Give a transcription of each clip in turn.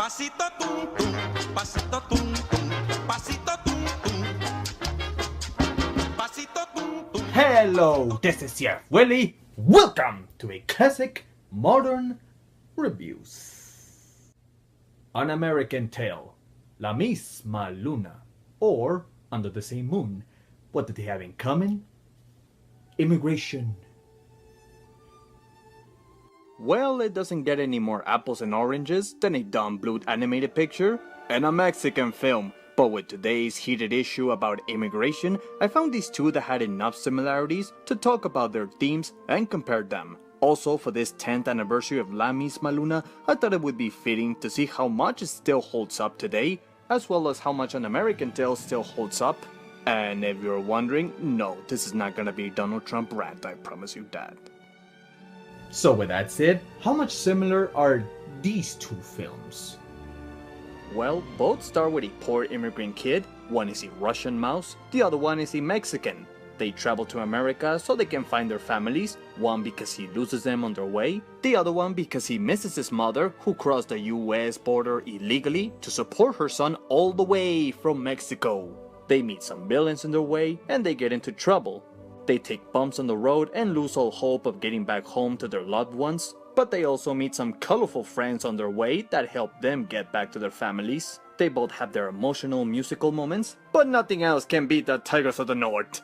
Pasito tum tum, pasito tum tum, pasito tum tum, pasito tum tum. Hello, this is Chef Willy. Welcome to a classic modern reviews. An American Tale, La Misma Luna, or Under the Same Moon. What do they have in common? Immigration. Well, it doesn't get any more apples and oranges than a Don Bluth animated picture and a Mexican film. But with today's heated issue about immigration, I found these two that had enough similarities to talk about their themes and compare them. Also, for this 10th anniversary of La Misma Luna, I thought it would be fitting to see how much it still holds up today, as well as how much An American Tale still holds up. And if you're wondering, no, this is not gonna be a Donald Trump rant, I promise you that. So with that said, how much similar are these two films? Well, both start with a poor immigrant kid. One is a Russian mouse, the other one is a Mexican. They travel to America so they can find their families, one because he loses them on their way, the other one because he misses his mother, who crossed the US border illegally to support her son all the way from Mexico. They meet some villains in their way and they get into trouble. They take bumps on the road and lose all hope of getting back home to their loved ones, but they also meet some colorful friends on their way that help them get back to their families. They both have their emotional musical moments, but nothing else can beat the Tigers of the North.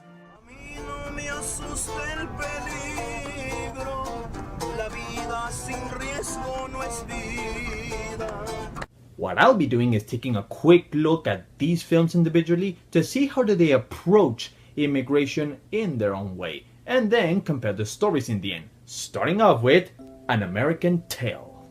What I'll be doing is taking a quick look at these films individually to see how do they approach immigration in their own way, and then compare the stories in the end, starting off with An American Tale.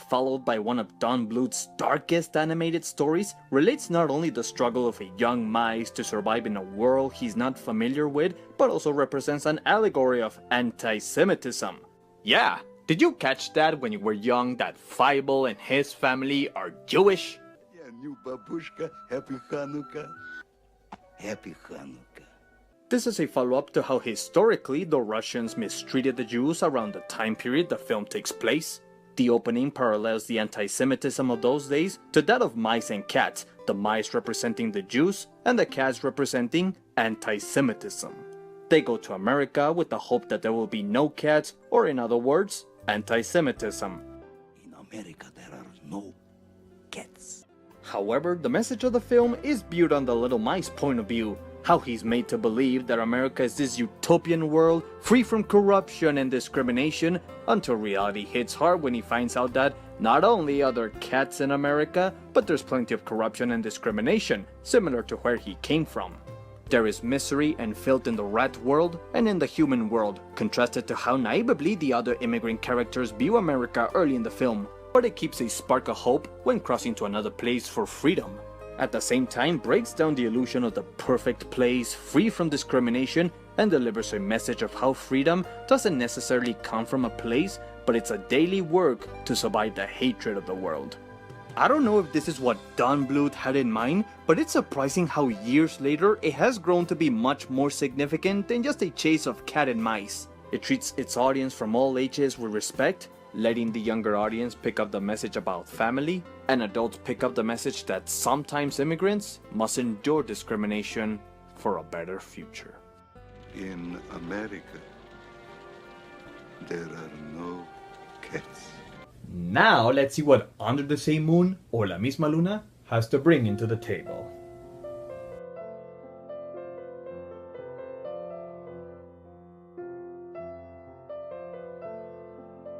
Followed by one of Don Bluth's darkest animated stories, relates not only the struggle of a young mice to survive in a world he's not familiar with, but also represents an allegory of anti-Semitism. Yeah, did you catch that when you were young that Fievel and his family are Jewish? New babushka, happy Hanukkah. Happy Hanukkah. This is a follow-up to how historically the Russians mistreated the Jews around the time period the film takes place. The opening parallels the anti-Semitism of those days to that of mice and cats, the mice representing the Jews and the cats representing anti-Semitism. They go to America with the hope that there will be no cats, or in other words, anti-Semitism. In America there are no cats. However, the message of the film is viewed on the little mice point of view, how he's made to believe that America is this utopian world free from corruption and discrimination, until reality hits hard when he finds out that not only are there cats in America, but there's plenty of corruption and discrimination, similar to where he came from. There is misery and filth in the rat world and in the human world, contrasted to how naively the other immigrant characters view America early in the film, but it keeps a spark of hope when crossing to another place for freedom. At the same time, breaks down the illusion of the perfect place free from discrimination and delivers a message of how freedom doesn't necessarily come from a place, but it's a daily work to survive the hatred of the world. I don't know if this is what Don Bluth had in mind, but it's surprising how years later it has grown to be much more significant than just a chase of cat and mice. It treats its audience from all ages with respect, letting the younger audience pick up the message about family, and adults pick up the message that sometimes immigrants must endure discrimination for a better future. In America there are no cats. Now let's see what Under the Same Moon or La Misma Luna has to bring into the table.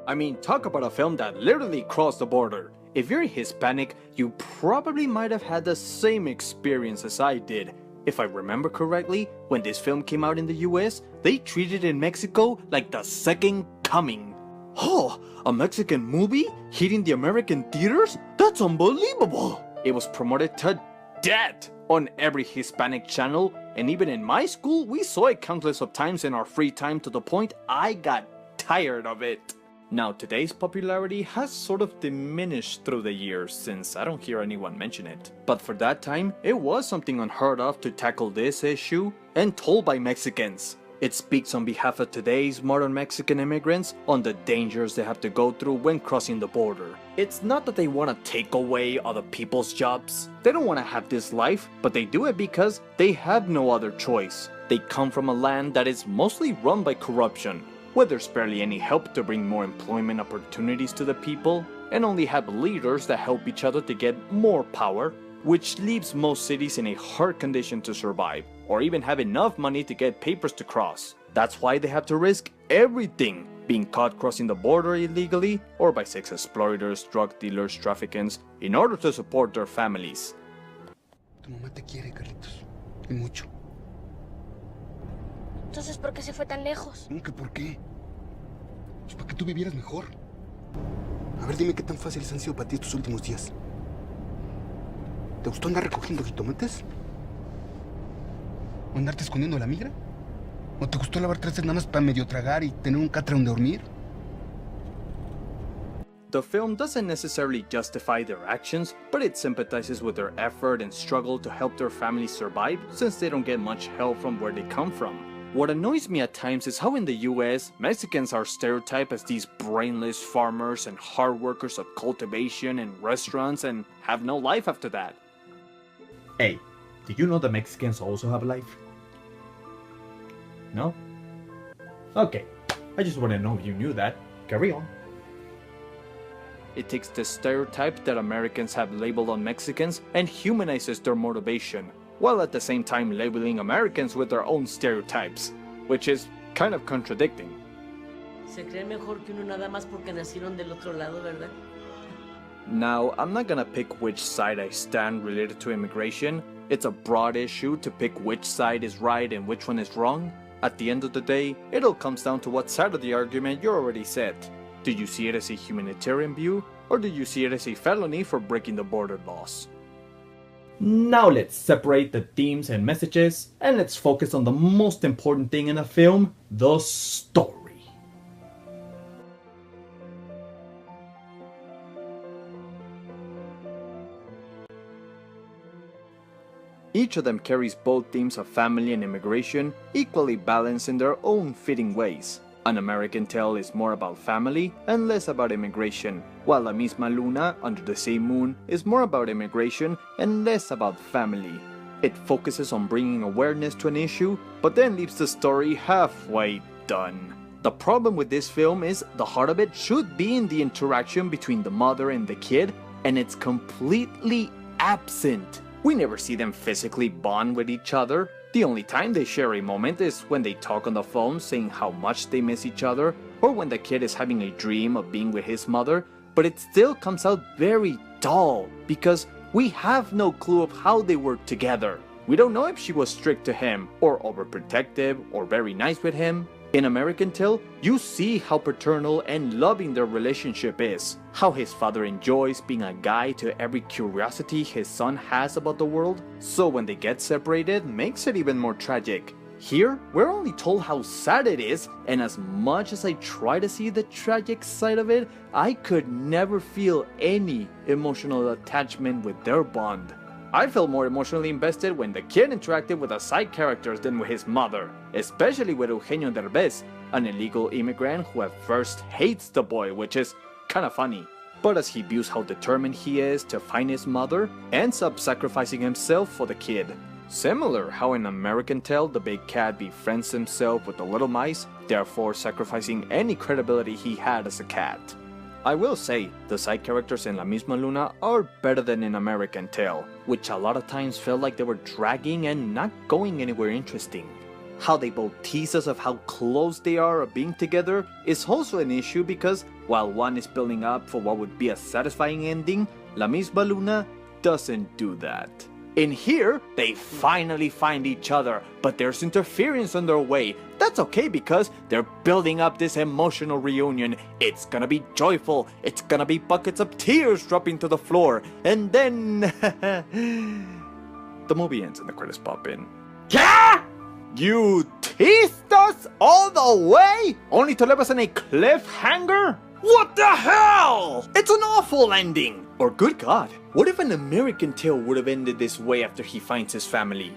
I mean, talk about a film that literally crossed the border. If you're Hispanic, you probably might have had the same experience as I did. If I remember correctly, when this film came out in the US, they treated it in Mexico like the second coming. Oh, a Mexican movie hitting the American theaters? That's unbelievable! It was promoted to death on every Hispanic channel, and even in my school, we saw it countless of times in our free time to the point I got tired of it. Now, today's popularity has sort of diminished through the years since I don't hear anyone mention it. But for that time, it was something unheard of to tackle this issue and told by Mexicans. It speaks on behalf of today's modern Mexican immigrants on the dangers they have to go through when crossing the border. It's not that they want to take away other people's jobs. They don't want to have this life, but they do it because they have no other choice. They come from a land that is mostly run by corruption, where there's barely any help to bring more employment opportunities to the people, and only have leaders that help each other to get more power, which leaves most cities in a hard condition to survive, or even have enough money to get papers to cross. That's why they have to risk everything, being caught crossing the border illegally, or by sex exploiters, drug dealers, traffickers, in order to support their families. Tu mamá te quiere, Carlitos. Y mucho. Entonces, ¿por qué se fue tan lejos? ¿Cómo que por qué? Pues para que tú vivieras mejor. A ver, dime qué tan fáciles han sido para ti estos últimos días. ¿Te gustó andar recogiendo jitomates? ¿O andarte escondiendo la migra? ¿O te gustó lavar trastes nada más para medio tragar y tener un catre donde dormir? The film doesn't necessarily justify their actions, but it sympathizes with their effort and struggle to help their families survive since they don't get much help from where they come from. What annoys me at times is how in the US, Mexicans are stereotyped as these brainless farmers and hard workers of cultivation and restaurants and have no life after that. Hey, did you know the Mexicans also have life? No? Okay, I just want to know if you knew that. Carry on. It takes the stereotype that Americans have labeled on Mexicans and humanizes their motivation, while at the same time labeling Americans with their own stereotypes, which is kind of contradicting. Se creen mejor que uno nada más porque nacieron del otro lado, ¿verdad? Now, I'm not gonna pick which side I stand related to immigration. It's a broad issue to pick which side is right and which one is wrong. At the end of the day, it all comes down to what side of the argument you already said. Do you see it as a humanitarian view, or do you see it as a felony for breaking the border laws? Now let's separate the themes and messages, and let's focus on the most important thing in a film, the story. Each of them carries both themes of family and immigration, equally balanced in their own fitting ways. An American Tale is more about family and less about immigration, while La Misma Luna, Under the Same Moon, is more about immigration and less about family. It focuses on bringing awareness to an issue, but then leaves the story halfway done. The problem with this film is the heart of it should be in the interaction between the mother and the kid, and it's completely absent. We never see them physically bond with each other. The only time they share a moment is when they talk on the phone saying how much they miss each other, or when the kid is having a dream of being with his mother, but it still comes out very dull because we have no clue of how they were together. We don't know if she was strict to him, or overprotective, or very nice with him. In American Tale, you see how paternal and loving their relationship is, how his father enjoys being a guide to every curiosity his son has about the world, so when they get separated makes it even more tragic. Here, we're only told how sad it is, and as much as I try to see the tragic side of it, I could never feel any emotional attachment with their bond. I felt more emotionally invested when the kid interacted with the side characters than with his mother, especially with Eugenio Derbez, an illegal immigrant who at first hates the boy, which is kinda funny. But as he views how determined he is to find his mother, ends up sacrificing himself for the kid. Similar how in American Tale the big cat befriends himself with the little mice, therefore sacrificing any credibility he had as a cat. I will say, the side characters in La Misma Luna are better than in American Tale, which a lot of times felt like they were dragging and not going anywhere interesting. How they both tease us of how close they are of being together is also an issue because while one is building up for what would be a satisfying ending, La Misma Luna doesn't do that. In here, they finally find each other, but there's interference on their way. That's okay because they're building up this emotional reunion. It's gonna be joyful, it's gonna be buckets of tears dropping to the floor, and then... the movie ends and the credits pop in. Yeah! You teased us all the way? Only to leave us in a cliffhanger? What the hell? It's an awful ending! Or good God, what if an American Tale would have ended this way after he finds his family?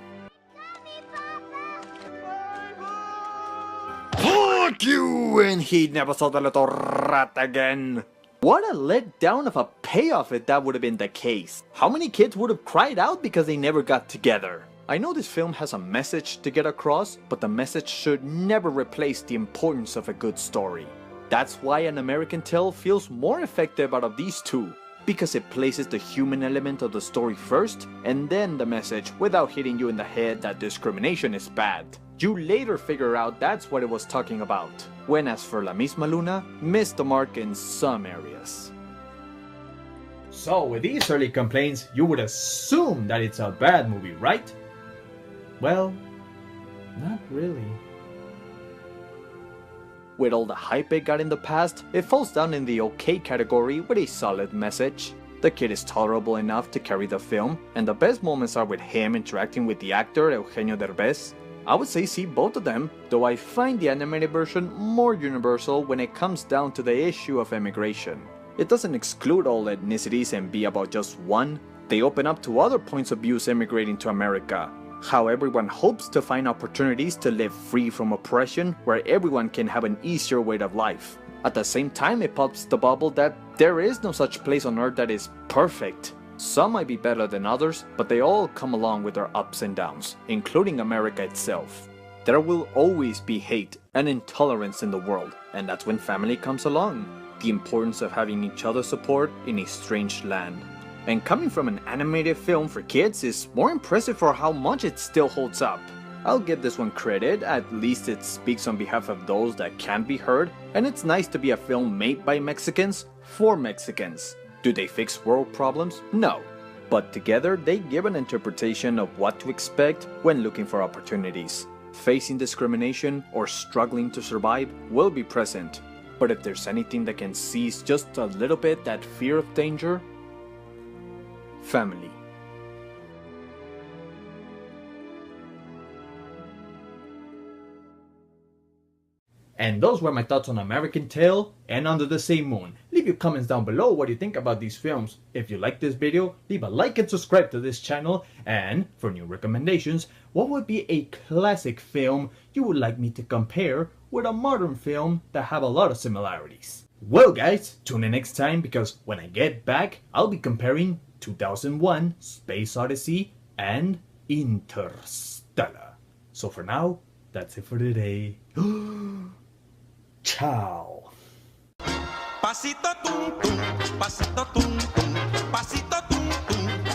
fuck you, and he never saw the little rat again. What a letdown of a payoff if that would have been the case. How many kids would have cried out because they never got together? I know this film has a message to get across, but the message should never replace the importance of a good story. That's why An American Tale feels more effective out of these two, because it places the human element of the story first, and then the message without hitting you in the head that discrimination is bad. You later figure out that's what it was talking about, when as for La Misma Luna, missed the mark in some areas. So with these early complaints, you would assume that it's a bad movie, right? Well, not really. With all the hype it got in the past, it falls down in the okay category with a solid message. The kid is tolerable enough to carry the film, and the best moments are with him interacting with the actor Eugenio Derbez. I would say see both of them, though I find the animated version more universal when it comes down to the issue of immigration. It doesn't exclude all ethnicities and be about just one. They open up to other points of views immigrating to America. How everyone hopes to find opportunities to live free from oppression where everyone can have an easier way of life. At the same time, it pops the bubble that there is no such place on earth that is perfect. Some might be better than others, but they all come along with their ups and downs, including America itself. There will always be hate and intolerance in the world, and that's when family comes along. The importance of having each other's support in a strange land. And coming from an animated film for kids is more impressive for how much it still holds up. I'll give this one credit, at least it speaks on behalf of those that can't be heard, and it's nice to be a film made by Mexicans for Mexicans. Do they fix world problems? No. But together they give an interpretation of what to expect when looking for opportunities. Facing discrimination or struggling to survive will be present, but if there's anything that can seize just a little bit that fear of danger, family. And those were my thoughts on American Tail and Under the Same Moon. Leave your comments down below what you think about these films. If you like this video, leave a like and subscribe to this channel. And for new recommendations, what would be a classic film you would like me to compare with a modern film that have a lot of similarities? Well guys, tune in next time because when I get back, I'll be comparing 2001 Space Odyssey and Interstellar. So for now, that's it for today. Ciao. Pasito tum tum, pasito tum tum, pasito tum tum.